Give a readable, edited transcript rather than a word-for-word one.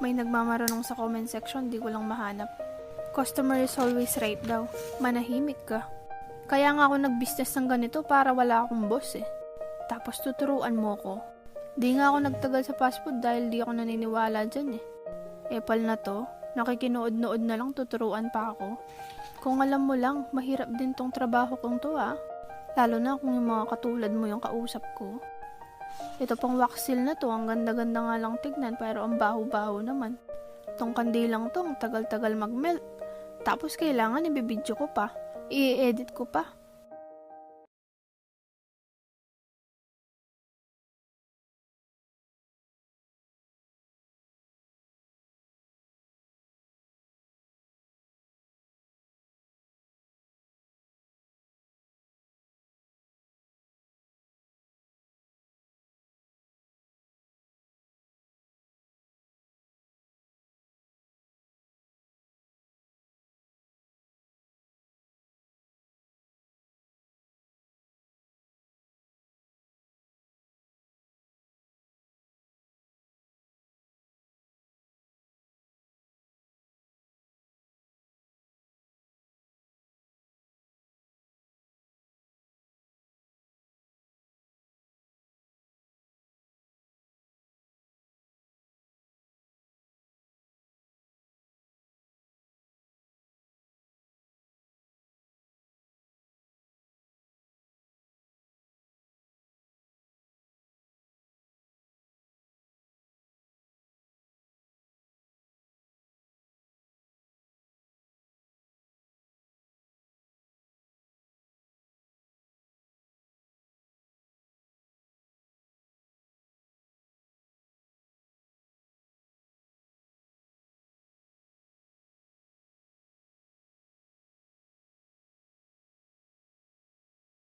May nagmamaranong sa comment section, di ko lang mahanap. Customer is always right daw. Manahimik ka. Kaya nga ako nag-business ng ganito para wala akong boss eh. Tapos tuturuan mo ko. Di nga ako nagtagal sa fast food dahil di ako naniniwala dyan eh. Epal na to, nakikinood-nood na lang tuturuan pa ako. Kung alam mo lang, mahirap din tong trabaho kong to ah. Lalo na kung yung mga katulad mo yung kausap ko. Ito pang wax seal na to, ang ganda-ganda nga lang tignan pero ang baho-baho naman. Tong kandilang to, ang tagal-tagal mag-melt. Tapos kailangan ibibidyo ko pa, i-edit ko pa.